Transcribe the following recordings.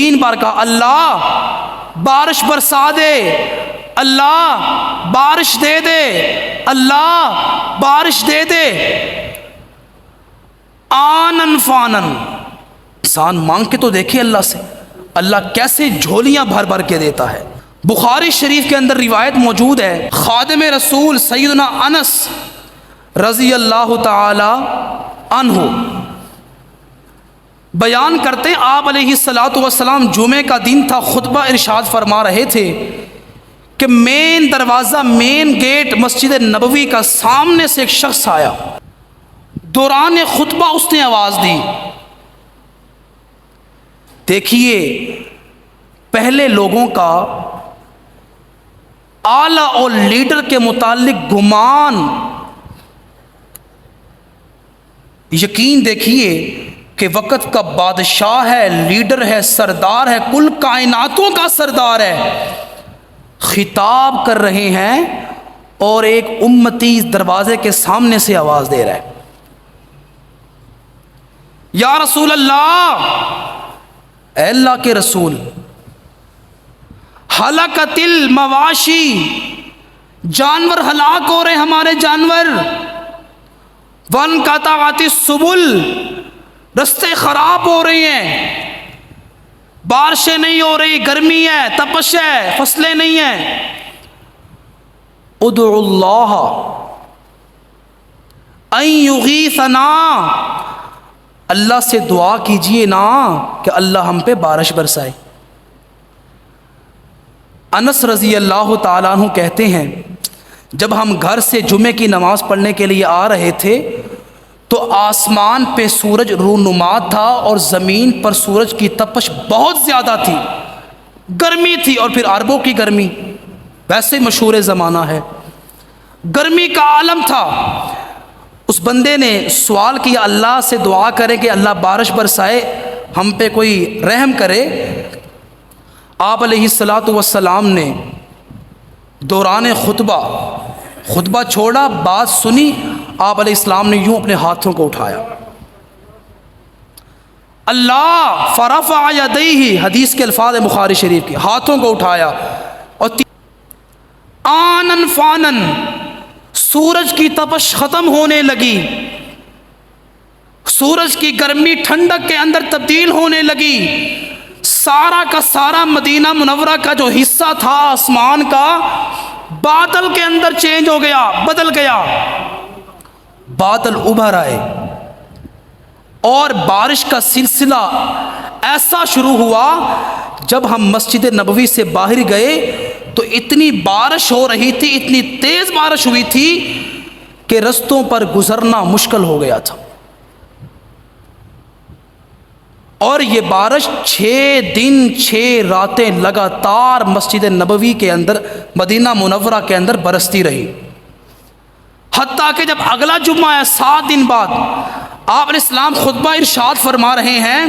3 بار کہا اللہ بارش برسا دے، اللہ بارش دے دے، اللہ بارش دے دے۔ آنن فانن، انسان مانگ کے تو دیکھے اللہ سے، اللہ کیسے جھولیاں بھر بھر کے دیتا ہے۔ بخاری شریف کے اندر روایت موجود ہے، خادم رسول سیدنا انس رضی اللہ تعالی عنہ بیان کرتے ہیں، آپ علیہ الصلاۃ والسلام جمعے کا دن تھا، خطبہ ارشاد فرما رہے تھے کہ مین دروازہ، مین گیٹ مسجد نبوی کا سامنے سے ایک شخص آیا، دوران خطبہ اس نے آواز دی۔ دیکھیے پہلے لوگوں کا اعلیٰ اور لیڈر کے متعلق گمان، یقین دیکھیے کہ وقت کا بادشاہ ہے، لیڈر ہے، سردار ہے، کل کائناتوں کا سردار ہے، خطاب کر رہے ہیں اور ایک امتی اس دروازے کے سامنے سے آواز دے رہا ہے، یا رسول اللہ، اے اللہ کے رسول، ہلاکت المواشی، جانور ہلاک ہو رہے ہمارے جانور، وانقطعت السبل، رستے خراب ہو رہے ہیں، بارشیں نہیں ہو رہی، گرمی ہے، تپش ہے، فصلیں نہیں ہیں، ادعو اللہ ان یغیثنا، اللہ سے دعا کیجئے نا کہ اللہ ہم پہ بارش برسائے۔ انس رضی اللہ تعالیٰ عنہ کہتے ہیں جب ہم گھر سے جمعے کی نماز پڑھنے کے لیے آ رہے تھے تو آسمان پہ سورج رونما تھا اور زمین پر سورج کی تپش بہت زیادہ تھی، گرمی تھی، اور پھر عربوں کی گرمی ویسے مشہور زمانہ ہے، گرمی کا عالم تھا۔ اس بندے نے سوال کیا اللہ سے دعا کرے کہ اللہ بارش برسائے، ہم پہ کوئی رحم کرے۔ آپ علیہ الصلاۃ والسلام نے دوران خطبہ چھوڑا، بات سنی، آپ علیہ السلام نے یوں اپنے ہاتھوں کو اٹھایا، اللہ فرفع یدیہ، حدیث کے الفاظ بخاری شریف کی، ہاتھوں کو اٹھایا، اور آنن فانن، سورج کی تپش ختم ہونے لگی، سورج کی گرمی ٹھنڈک کے اندر تبدیل ہونے لگی، سارا کا سارا مدینہ منورہ کا جو حصہ تھا آسمان کا بادل کے اندر چینج ہو گیا، بدل گیا، بادل ابھر آئے اور بارش کا سلسلہ ایسا شروع ہوا۔ جب ہم مسجد نبوی سے باہر گئے تو اتنی بارش ہو رہی تھی، اتنی تیز بارش ہوئی تھی کہ رستوں پر گزرنا مشکل ہو گیا تھا، اور یہ بارش 6 دن 6 راتیں لگاتار مسجد نبوی کے اندر، مدینہ منورہ کے اندر برستی رہی، حتیٰ کہ جب اگلا جمعہ ہے 7 دن بعد، آپ علیہ السلام خطبہ ارشاد فرما رہے ہیں،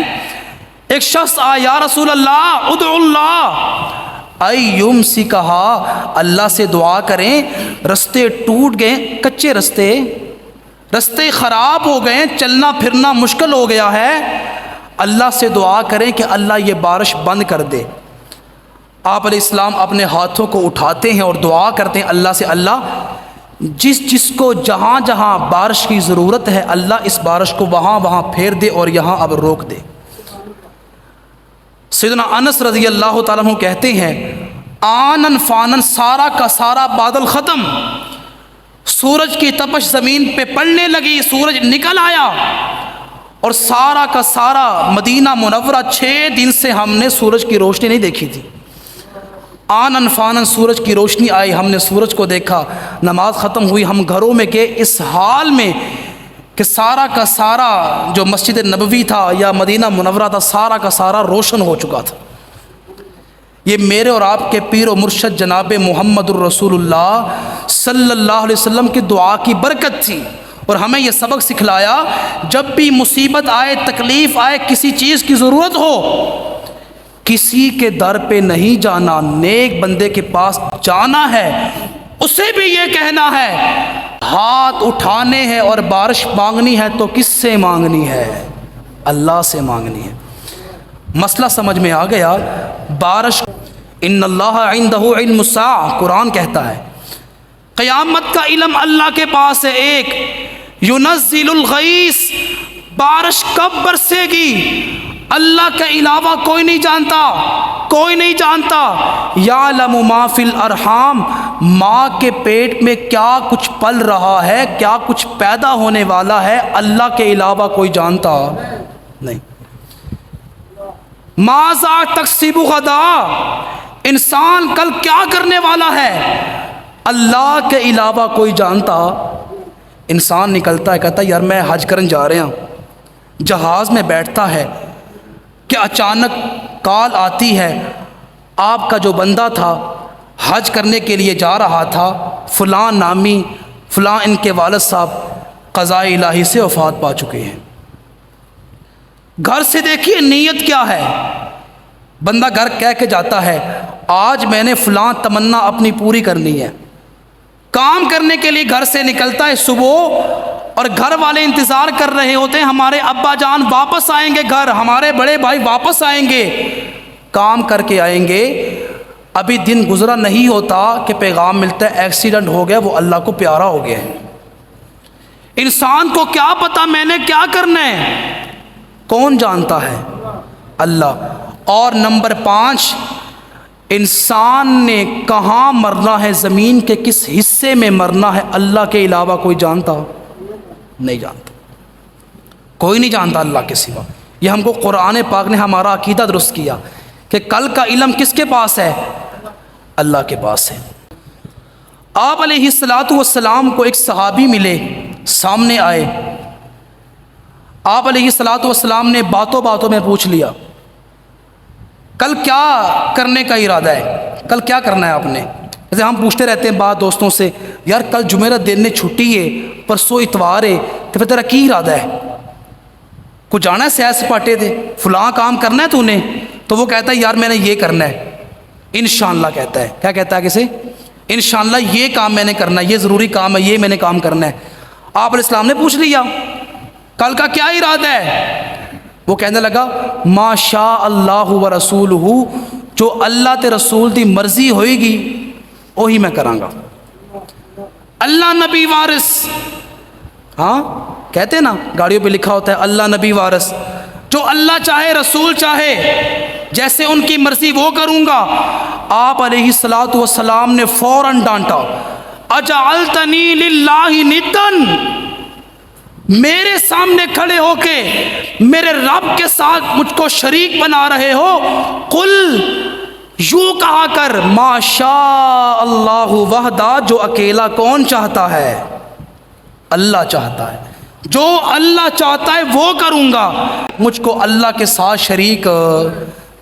ایک شخص آیا، یا رسول اللہ ادعو اللہ ایوم سی، کہا اللہ سے دعا کریں، رستے ٹوٹ گئے، کچے رستے خراب ہو گئے، چلنا پھرنا مشکل ہو گیا ہے، اللہ سے دعا کریں کہ اللہ یہ بارش بند کر دے۔ آپ علیہ السلام اپنے ہاتھوں کو اٹھاتے ہیں اور دعا کرتے ہیں اللہ سے، اللہ جس کو جہاں جہاں بارش کی ضرورت ہے اللہ اس بارش کو وہاں پھیر دے اور یہاں اب روک دے۔ سیدنا انس رضی اللہ تعالیٰ عنہ کہتے ہیں آنن فانن، سارا کا سارا بادل ختم، سورج کی تپش زمین پہ پڑنے لگی، سورج نکل آیا، اور سارا کا سارا مدینہ منورہ 6 دن سے ہم نے سورج کی روشنی نہیں دیکھی تھی۔ آنن فانن، سورج کی روشنی آئی، ہم نے سورج کو دیکھا، نماز ختم ہوئی، ہم گھروں میں گئے، اس حال میں کہ سارا کا سارا جو مسجد نبوی تھا یا مدینہ منورہ تھا، سارا کا سارا روشن ہو چکا تھا۔ یہ میرے اور آپ کے پیر و مرشد جناب محمد الرسول اللہ صلی اللہ علیہ وسلم کی دعا کی برکت تھی، اور ہمیں یہ سبق سکھلایا جب بھی مصیبت آئے، تکلیف آئے، کسی چیز کی ضرورت ہو، کسی کے در پہ نہیں جانا، نیک بندے کے پاس جانا ہے، اسے بھی یہ کہنا ہے، ہاتھ اٹھانے ہیں اور بارش مانگنی ہے تو کس سے مانگنی ہے؟ اللہ سے مانگنی ہے۔ مسئلہ سمجھ میں آ گیا؟ بارش، ان اللہ عندہ علم الساعہ، قرآن کہتا ہے قیامت کا علم اللہ کے پاس ہے ایک، ینزل الغیث، بارش کب برسے گی اللہ کے علاوہ کوئی نہیں جانتا، کوئی نہیں جانتا۔ یعلم ما فی الارحام، ماں کے پیٹ میں کیا کچھ پل رہا ہے، کیا کچھ پیدا ہونے والا ہے، اللہ کے علاوہ کوئی جانتا نہیں۔ ماذا تکسب غدا، انسان کل کیا کرنے والا ہے، اللہ کے علاوہ کوئی جانتا۔ انسان نکلتا ہے، کہتا ہے یار میں حج کرن جا رہا ہوں، جہاز میں بیٹھتا ہے کہ اچانک کال آتی ہے آپ کا جو بندہ تھا حج کرنے کے لیے جا رہا تھا، فلاں نامی فلاں ان کے والد صاحب قضاء الہی سے وفات پا چکے ہیں۔ گھر سے دیکھیے نیت کیا ہے، بندہ گھر کہہ کے جاتا ہے آج میں نے فلاں تمنا اپنی پوری کرنی ہے، کام کرنے کے لیے گھر سے نکلتا ہے صبح، اور گھر والے انتظار کر رہے ہوتے ہیں ہمارے ابا جان واپس آئیں گے گھر، ہمارے بڑے بھائی واپس آئیں گے، کام کر کے آئیں گے۔ ابھی دن گزرا نہیں ہوتا کہ پیغام ملتا ہے ایکسیڈنٹ ہو گیا، وہ اللہ کو پیارا ہو گیا ہے۔ انسان کو کیا پتا میں نے کیا کرنا ہے، کون جانتا ہے؟ اللہ۔ اور نمبر 5، انسان نے کہاں مرنا ہے، زمین کے کس حصے میں مرنا ہے، اللہ کے علاوہ کوئی جانتا نہیں جانتا، کوئی نہیں جانتا اللہ کے سوا۔ یہ ہم کو قرآن پاک نے ہمارا عقیدہ درست کیا کہ کل کا علم کس کے پاس ہے، اللہ کے پاس ہے۔ آپ علیہ السلام کو ایک صحابی ملے، سامنے آئے، آپ علیہ السلام نے باتوں باتوں میں پوچھ لیا کل کیا کرنے کا ارادہ ہے، کل کیا کرنا ہے آپ نے؟ جیسے ہم پوچھتے رہتے ہیں بعض دوستوں سے یار کل جمعرات دن نے چھٹی ہے، پرسوں اتوار ہے، تو پھر تیرا کی ارادہ ہے؟ کچھ جانا ہے سیر سپاٹے دے، فلاں کام کرنا ہے تو نے؟ تو وہ کہتا ہے یار میں نے یہ کرنا ہے، انشاءاللہ کہتا ہے۔ کیا کہتا ہے کسے؟ انشاءاللہ یہ کام میں نے کرنا ہے، یہ ضروری کام ہے، یہ میں نے کام کرنا ہے۔ آپ علیہ السلام نے پوچھ لیا کل کا کیا ارادہ ہے؟ وہ کہنے لگا ما شاء اللہ و رسولہ، جو اللہ تے رسول دی مرضی ہوئے گی وہی میں کراں گا۔ اللہ نبی وارث، ہاں کہتے ہیں نا گاڑیوں پہ لکھا ہوتا ہے اللہ نبی وارث، جو اللہ چاہے رسول چاہے جیسے ان کی مرضی وہ کروں گا۔ آپ علیہ السلام نے فوراً ڈانٹا اجعلتنی للہ ندن، میرے سامنے کھڑے ہو کے میرے رب کے ساتھ مجھ کو شریک بنا رہے ہو؟ قل، یوں کہا کر ما شاء اللہ وحدہ، جو اکیلا کون چاہتا ہے؟ اللہ چاہتا ہے، جو اللہ چاہتا ہے وہ کروں گا، مجھ کو اللہ کے ساتھ شریک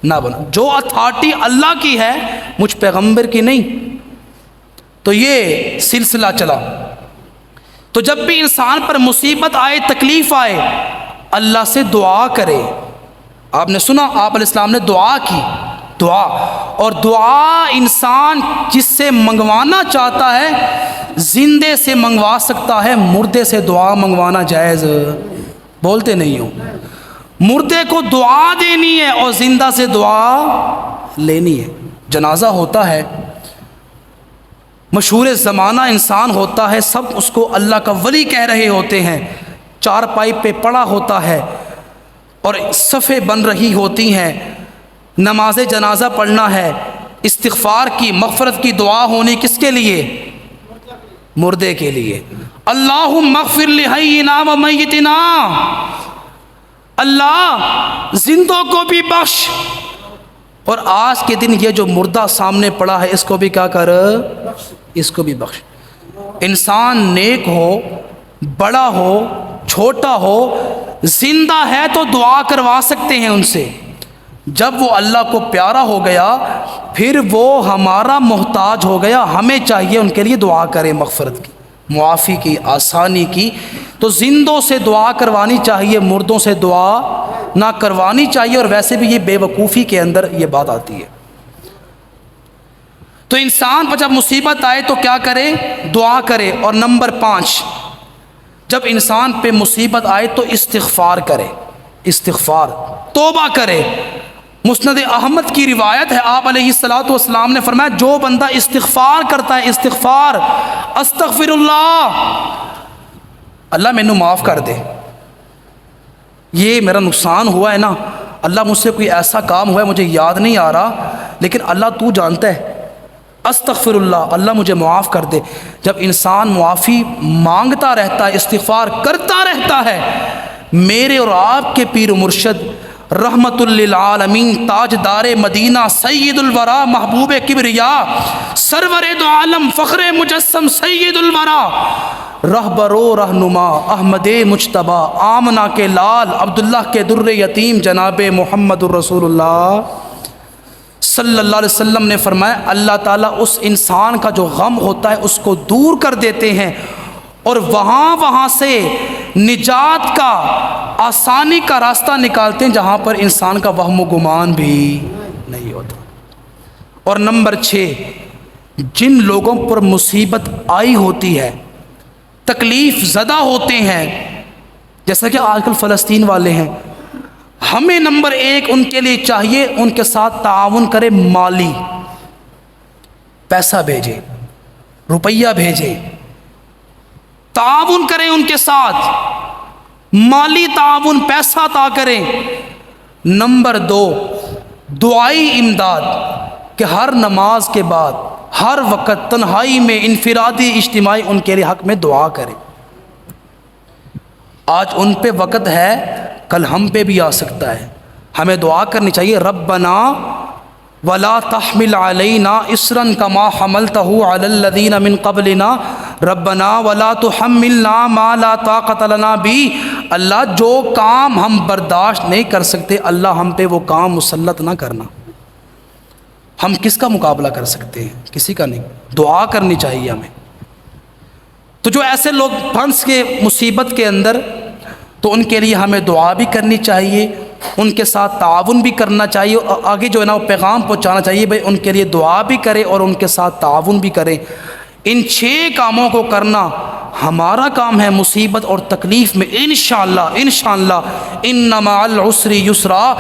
نہ بنا۔ جو اتھارٹی اللہ کی ہے مجھ پیغمبر کی نہیں۔ تو یہ سلسلہ چلا۔ تو جب بھی انسان پر مصیبت آئے، تکلیف آئے، اللہ سے دعا کرے۔ آپ نے سنا آپ علیہ السلام نے دعا کی، دعا، اور دعا انسان جس سے منگوانا چاہتا ہے زندے سے منگوا سکتا ہے، مردے سے دعا منگوانا جائز بولتے نہیں ہو۔ مردے کو دعا دینی ہے اور زندہ سے دعا لینی ہے۔ جنازہ ہوتا ہے، مشہور زمانہ انسان ہوتا ہے، سب اس کو اللہ کا ولی کہہ رہے ہوتے ہیں، چارپائی پہ پڑا ہوتا ہے اور صفیں بن رہی ہوتی ہیں، نماز جنازہ پڑھنا ہے، استغفار کی، مغفرت کی دعا ہونی کس کے لیے؟ مردے کے لیے۔ اللہم اغفر لحینا و میتنا، اللہ زندوں کو بھی بخش، اور آج کے دن یہ جو مردہ سامنے پڑا ہے اس کو بھی کیا کر، اس کو بھی بخش۔ انسان نیک ہو، بڑا ہو، چھوٹا ہو، زندہ ہے تو دعا کروا سکتے ہیں ان سے۔ جب وہ اللہ کو پیارا ہو گیا پھر وہ ہمارا محتاج ہو گیا، ہمیں چاہیے ان کے لیے دعا کریں، مغفرت کی، معافی کی، آسانی کی۔ تو زندوں سے دعا کروانی چاہیے، مردوں سے دعا نہ کروانی چاہیے، اور ویسے بھی یہ بے وقوفی کے اندر یہ بات آتی ہے۔ تو انسان پر جب مصیبت آئے تو کیا کرے؟ دعا کرے۔ اور نمبر 5، جب انسان پہ مصیبت آئے تو استغفار کرے، استغفار، توبہ کرے، مسند احمد کی روایت ہے، آپ علیہ الصلوۃ والسلام نے فرمایا جو بندہ استغفار کرتا ہے، استغفار، استغفر اللہ، اللہ مینوں معاف کر دے، یہ میرا نقصان ہوا ہے نا، اللہ مجھ سے کوئی ایسا کام ہوا ہے مجھے یاد نہیں آ رہا، لیکن اللہ تو جانتا ہے، استغفر اللہ، اللہ مجھے معاف کر دے۔ جب انسان معافی مانگتا رہتا ہے، استغفار کرتا رہتا ہے، میرے اور آپ کے پیر و مرشد رحمت للعالمین، تاجدار مدینہ، سید الورا، محبوب کبریا، سرور دو عالم، فخر مجسم، سید الورا، رہبر و رہنما، احمد مجتبیٰ، آمنہ کے لال، عبداللہ کے در یتیم، جناب محمد الرسول اللہ صلی اللہ علیہ وسلم نے فرمایا اللہ تعالیٰ اس انسان کا جو غم ہوتا ہے اس کو دور کر دیتے ہیں، اور وہاں سے نجات کا، آسانی کا راستہ نکالتے ہیں جہاں پر انسان کا وہم و گمان بھی نہیں ہوتا۔ اور نمبر 6، جن لوگوں پر مصیبت آئی ہوتی ہے، تکلیف زدہ ہوتے ہیں، جیسا کہ آج کل فلسطین والے ہیں، ہمیں نمبر 1 ان کے لیے چاہیے ان کے ساتھ تعاون کرے، مالی، پیسہ بھیجے، روپیہ بھیجے، تعاون کریں ان کے ساتھ، مالی تعاون، پیسہ عطا کریں۔ نمبر 2، دعائی امداد، کہ ہر نماز کے بعد، ہر وقت تنہائی میں، انفرادی، اجتماعی، ان کے لیے حق میں دعا کریں۔ آج ان پہ وقت ہے، کل ہم پہ بھی آ سکتا ہے، ہمیں دعا کرنی چاہیے، ربنا ولا تحمل علینا اصرا کما حملتہ علی الذین من قبلنا ربنا ولا تحملنا ما لا طاقت لنا بھی، اللہ جو کام ہم برداشت نہیں کر سکتے، اللہ ہم پہ وہ کام مسلط نہ کرنا۔ ہم کس کا مقابلہ کر سکتے ہیں؟ کسی کا نہیں۔ دعا کرنی چاہیے ہمیں۔ تو جو ایسے لوگ پھنس کے مصیبت کے اندر، تو ان کے لیے ہمیں دعا بھی کرنی چاہیے، ان کے ساتھ تعاون بھی کرنا چاہیے، اور آگے جو ہے نا وہ پیغام پہنچانا چاہیے، بھائی ان کے لیے دعا بھی کرے اور ان کے ساتھ تعاون بھی کرے۔ ان 6 کاموں کو کرنا ہمارا کام ہے مصیبت اور تکلیف میں، انشاءاللہ ان مع العسر یسرا،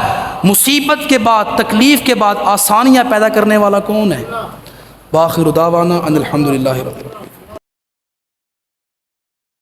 مصیبت کے بعد، تکلیف کے بعد آسانیاں پیدا کرنے والا کون ہے؟ وآخر دعوانا ان الحمدللہ رب العالمین۔